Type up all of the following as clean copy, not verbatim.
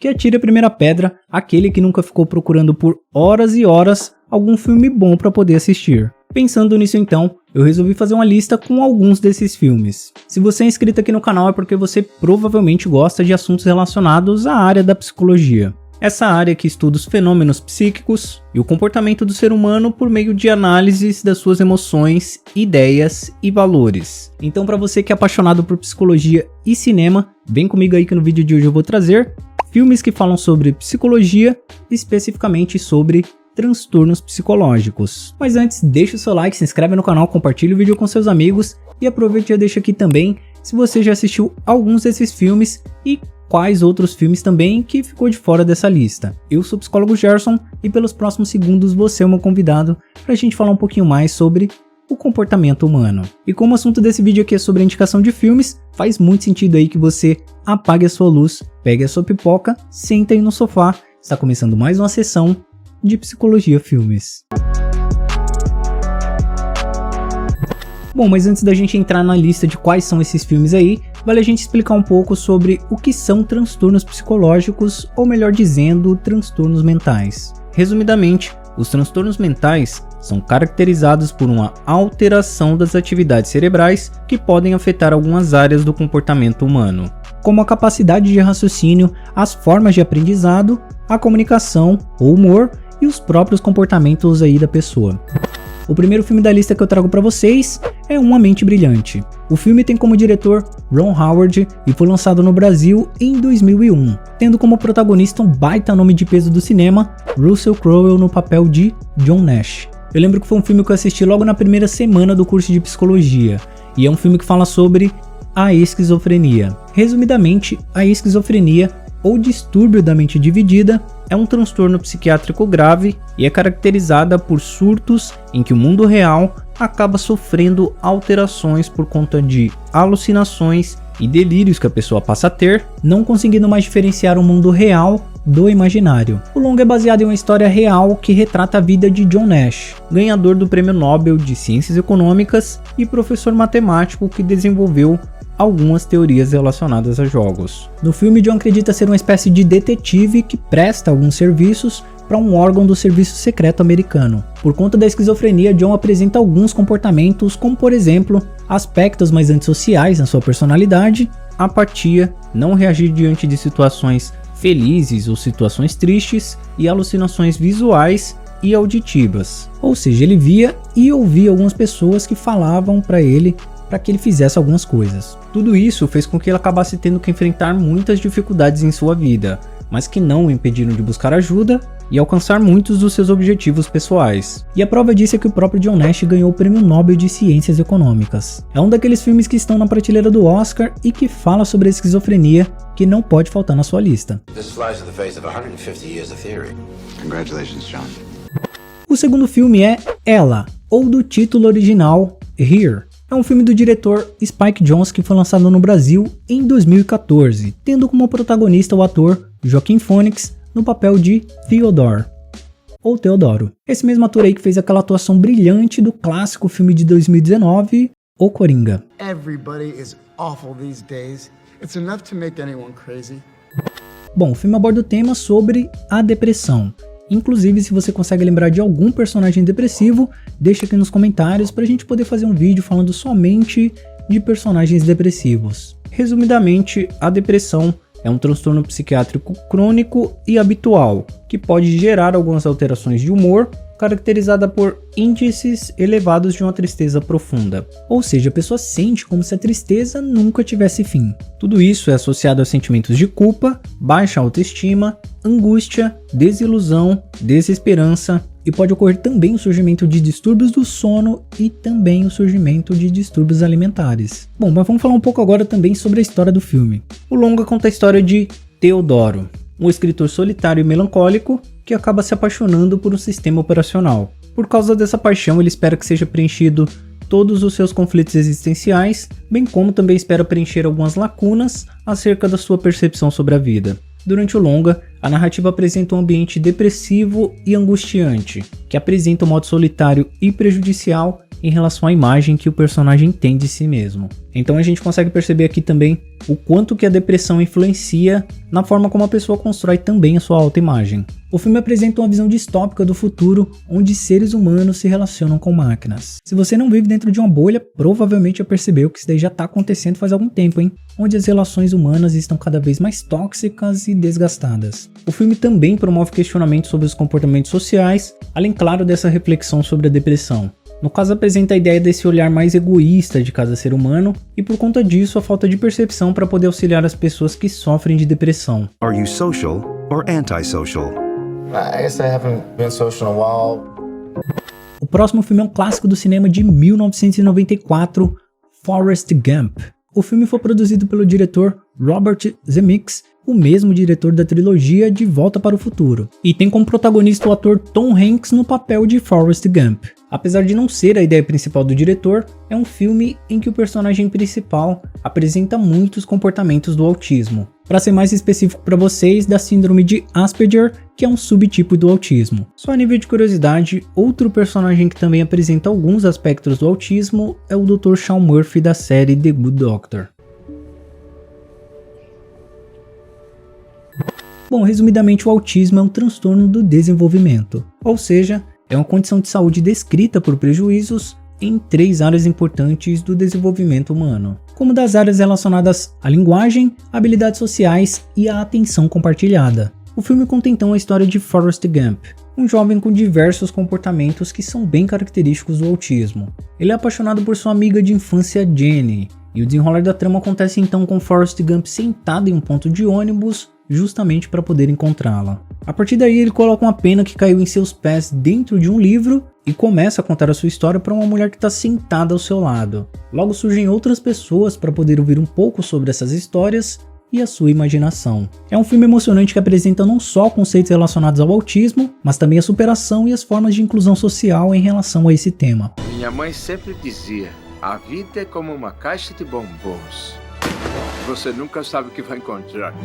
que atire a primeira pedra aquele que nunca ficou procurando por horas e horas algum filme bom para poder assistir. Pensando nisso então, eu resolvi fazer uma lista com alguns desses filmes. Se você é inscrito aqui no canal é porque você provavelmente gosta de assuntos relacionados à área da psicologia. Essa área que estuda os fenômenos psíquicos e o comportamento do ser humano por meio de análises das suas emoções, ideias e valores. Então, para você que é apaixonado por psicologia e cinema, vem comigo aí que no vídeo de hoje eu vou trazer filmes que falam sobre psicologia, especificamente sobre transtornos psicológicos. Mas antes, deixa o seu like, se inscreve no canal, compartilha o vídeo com seus amigos e aproveite e já deixa aqui também se você já assistiu alguns desses filmes e quais outros filmes também que ficou de fora dessa lista. Eu sou o psicólogo Gerson e pelos próximos segundos você é o meu convidado para a gente falar um pouquinho mais sobre o comportamento humano. E como o assunto desse vídeo aqui é sobre a indicação de filmes, faz muito sentido aí que você apague a sua luz, pegue a sua pipoca, senta aí no sofá, está começando mais uma sessão de Psicologia Filmes. Bom, mas antes da gente entrar na lista de quais são esses filmes aí, vale a gente explicar um pouco sobre o que são transtornos psicológicos, ou melhor dizendo, transtornos mentais. Resumidamente, os transtornos mentais são caracterizados por uma alteração das atividades cerebrais que podem afetar algumas áreas do comportamento humano, como a capacidade de raciocínio, as formas de aprendizado, a comunicação, o humor e os próprios comportamentos aí da pessoa. O primeiro filme da lista que eu trago para vocês é Uma Mente Brilhante. O filme tem como diretor Ron Howard e foi lançado no Brasil em 2001, tendo como protagonista um baita nome de peso do cinema, Russell Crowe no papel de John Nash. Eu lembro que foi um filme que eu assisti logo na primeira semana do curso de psicologia, e é um filme que fala sobre a esquizofrenia. Resumidamente, a esquizofrenia, ou distúrbio da mente dividida, é um transtorno psiquiátrico grave e é caracterizada por surtos em que o mundo real acaba sofrendo alterações por conta de alucinações e delírios que a pessoa passa a ter, não conseguindo mais diferenciar o mundo real do imaginário. O longa é baseado em uma história real que retrata a vida de John Nash, ganhador do Prêmio Nobel de Ciências Econômicas e professor matemático que desenvolveu algumas teorias relacionadas a jogos. No filme, John acredita ser uma espécie de detetive que presta alguns serviços para um órgão do serviço secreto americano. Por conta da esquizofrenia, John apresenta alguns comportamentos, como por exemplo, aspectos mais antissociais na sua personalidade, apatia, não reagir diante de situações felizes ou situações tristes e alucinações visuais e auditivas. Ou seja, ele via e ouvia algumas pessoas que falavam para ele para que ele fizesse algumas coisas. Tudo isso fez com que ele acabasse tendo que enfrentar muitas dificuldades em sua vida, mas que não o impediram de buscar ajuda e alcançar muitos dos seus objetivos pessoais. E a prova disso é que o próprio John Nash ganhou o Prêmio Nobel de Ciências Econômicas. É um daqueles filmes que estão na prateleira do Oscar e que fala sobre a esquizofrenia que não pode faltar na sua lista. O segundo filme é Ela, ou do título original Here. É um filme do diretor Spike Jonze que foi lançado no Brasil em 2014, tendo como protagonista o ator Joaquin Phoenix no papel de Theodore, ou Teodoro. Esse mesmo ator aí que fez aquela atuação brilhante do clássico filme de 2019, O Coringa. Bom, o filme aborda o tema sobre a depressão. Inclusive, se você consegue lembrar de algum personagem depressivo, deixa aqui nos comentários pra gente poder fazer um vídeo falando somente de personagens depressivos. Resumidamente, a depressão é um transtorno psiquiátrico crônico e habitual, que pode gerar algumas alterações de humor, caracterizada por índices elevados de uma tristeza profunda. Ou seja, a pessoa sente como se a tristeza nunca tivesse fim. Tudo isso é associado a sentimentos de culpa, baixa autoestima, angústia, desilusão, desesperança, e pode ocorrer também o surgimento de distúrbios do sono e também o surgimento de distúrbios alimentares. Bom, mas vamos falar um pouco agora também sobre a história do filme. O longa conta a história de Teodoro, um escritor solitário e melancólico que acaba se apaixonando por um sistema operacional. Por causa dessa paixão, ele espera que seja preenchido todos os seus conflitos existenciais, bem como também espera preencher algumas lacunas acerca da sua percepção sobre a vida. Durante o longa, a narrativa apresenta um ambiente depressivo e angustiante, que apresenta um modo solitário e prejudicial em relação à imagem que o personagem tem de si mesmo. Então a gente consegue perceber aqui também o quanto que a depressão influencia na forma como a pessoa constrói também a sua autoimagem. O filme apresenta uma visão distópica do futuro, onde seres humanos se relacionam com máquinas. Se você não vive dentro de uma bolha, provavelmente já percebeu que isso daí já está acontecendo faz algum tempo, hein? Onde as relações humanas estão cada vez mais tóxicas e desgastadas. O filme também promove questionamentos sobre os comportamentos sociais, além, claro, dessa reflexão sobre a depressão. No caso, apresenta a ideia desse olhar mais egoísta de cada ser humano e, por conta disso, a falta de percepção para poder auxiliar as pessoas que sofrem de depressão. Are you social or antisocial? I guess I haven't been social in a while. O próximo filme é um clássico do cinema de 1994, Forrest Gump. O filme foi produzido pelo diretor Robert Zemeckis, o mesmo diretor da trilogia De Volta para o Futuro, e tem como protagonista o ator Tom Hanks no papel de Forrest Gump. Apesar de não ser a ideia principal do diretor, é um filme em que o personagem principal apresenta muitos comportamentos do autismo. Para ser mais específico para vocês, da síndrome de Asperger, que é um subtipo do autismo. Só a nível de curiosidade, outro personagem que também apresenta alguns aspectos do autismo é o Dr. Sean Murphy da série The Good Doctor. Bom, resumidamente, o autismo é um transtorno do desenvolvimento, ou seja, é uma condição de saúde descrita por prejuízos em 3 áreas importantes do desenvolvimento humano, como das áreas relacionadas à linguagem, habilidades sociais e à atenção compartilhada. O filme conta então a história de Forrest Gump, um jovem com diversos comportamentos que são bem característicos do autismo. Ele é apaixonado por sua amiga de infância Jenny, e o desenrolar da trama acontece então com Forrest Gump sentado em um ponto de ônibus, justamente para poder encontrá-la. A partir daí ele coloca uma pena que caiu em seus pés dentro de um livro e começa a contar a sua história para uma mulher que está sentada ao seu lado. Logo surgem outras pessoas para poder ouvir um pouco sobre essas histórias e a sua imaginação. É um filme emocionante que apresenta não só conceitos relacionados ao autismo, mas também a superação e as formas de inclusão social em relação a esse tema. Minha mãe sempre dizia: a vida é como uma caixa de bombons. Você nunca sabe o que vai encontrar.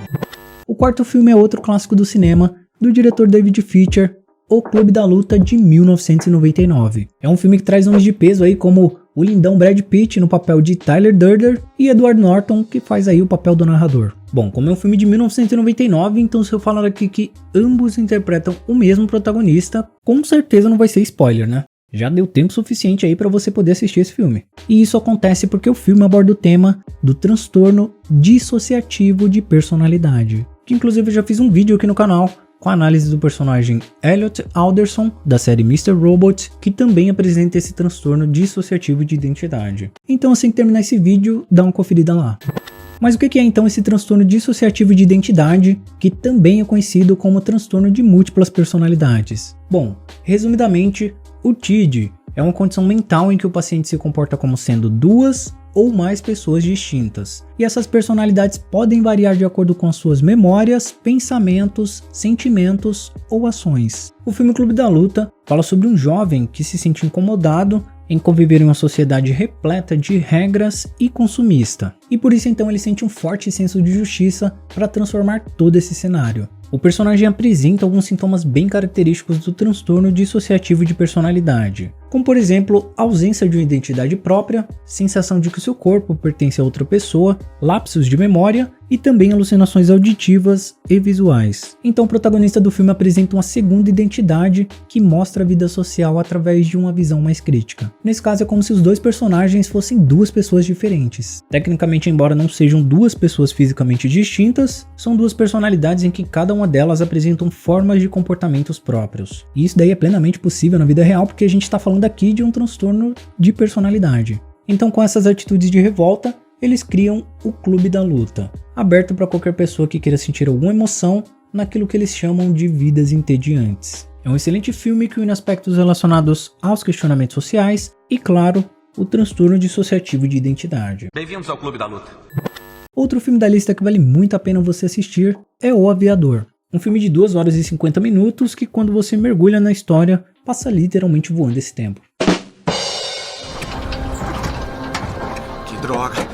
O quarto filme é outro clássico do cinema, do diretor David Fincher, O Clube da Luta, de 1999. É um filme que traz nomes de peso aí como o lindão Brad Pitt no papel de Tyler Durden e Edward Norton, que faz aí o papel do narrador. Bom, como é um filme de 1999, então se eu falar aqui que ambos interpretam o mesmo protagonista, com certeza não vai ser spoiler, né? Já deu tempo suficiente aí para você poder assistir esse filme. E isso acontece porque o filme aborda o tema do transtorno dissociativo de personalidade, que inclusive eu já fiz um vídeo aqui no canal com a análise do personagem Elliot Alderson, da série Mr. Robot, que também apresenta esse transtorno dissociativo de identidade. Então assim que terminar esse vídeo, dá uma conferida lá. Mas o que é então esse transtorno dissociativo de identidade, que também é conhecido como transtorno de múltiplas personalidades? Bom, resumidamente, o TID é uma condição mental em que o paciente se comporta como sendo 2 ou mais pessoas distintas, e essas personalidades podem variar de acordo com suas memórias, pensamentos, sentimentos ou ações. O filme Clube da Luta fala sobre um jovem que se sente incomodado em conviver em uma sociedade repleta de regras e consumista, e por isso então ele sente um forte senso de justiça para transformar todo esse cenário. O personagem apresenta alguns sintomas bem característicos do transtorno dissociativo de personalidade, como por exemplo, ausência de uma identidade própria, sensação de que o seu corpo pertence a outra pessoa, lapsos de memória e também alucinações auditivas e visuais. Então o protagonista do filme apresenta uma segunda identidade que mostra a vida social através de uma visão mais crítica. Nesse caso é como se os dois personagens fossem 2 pessoas diferentes. Tecnicamente, embora não sejam 2 pessoas fisicamente distintas, são 2 personalidades em que cada uma delas apresentam formas de comportamentos próprios. E isso daí é plenamente possível na vida real porque a gente está falando aqui de um transtorno de personalidade. Então com essas atitudes de revolta, eles criam o Clube da Luta, aberto para qualquer pessoa que queira sentir alguma emoção naquilo que eles chamam de vidas entediantes. É um excelente filme que une aspectos relacionados aos questionamentos sociais e, claro, o transtorno dissociativo de identidade. Bem-vindos ao Clube da Luta. Outro filme da lista que vale muito a pena você assistir é O Aviador. Um filme de 2 horas e 50 minutos que, quando você mergulha na história, passa literalmente voando esse tempo. Que droga!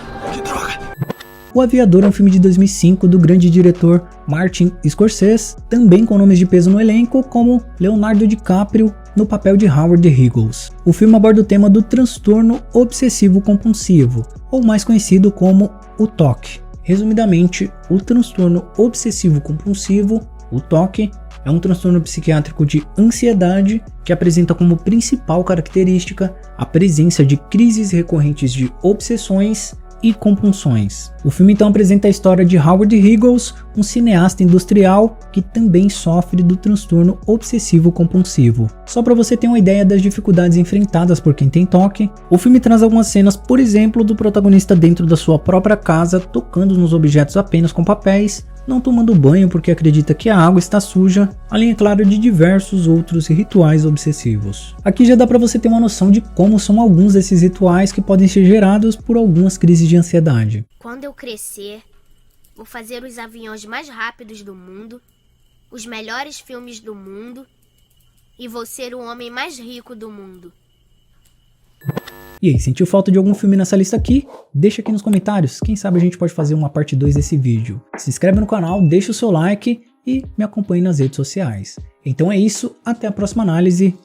O Aviador é um filme de 2005 do grande diretor Martin Scorsese, também com nomes de peso no elenco como Leonardo DiCaprio no papel de Howard Hughes. O filme aborda o tema do transtorno obsessivo-compulsivo, ou mais conhecido como o TOC. Resumidamente, o transtorno obsessivo-compulsivo, o TOC, é um transtorno psiquiátrico de ansiedade que apresenta como principal característica a presença de crises recorrentes de obsessões e compulsões. O filme então apresenta a história de Howard Hughes, um cineasta industrial que também sofre do transtorno obsessivo-compulsivo. Só para você ter uma ideia das dificuldades enfrentadas por quem tem TOC, o filme traz algumas cenas, por exemplo, do protagonista dentro da sua própria casa, tocando nos objetos apenas com papéis, não tomando banho porque acredita que a água está suja, além, é claro, de diversos outros rituais obsessivos. Aqui já dá para você ter uma noção de como são alguns desses rituais que podem ser gerados por algumas crises de ansiedade. Quando eu crescer, vou fazer os aviões mais rápidos do mundo, os melhores filmes do mundo e vou ser o homem mais rico do mundo. E aí, sentiu falta de algum filme nessa lista aqui? Deixa aqui nos comentários, quem sabe a gente pode fazer uma parte 2 desse vídeo. Se inscreve no canal, deixa o seu like e me acompanhe nas redes sociais. Então é isso, até a próxima análise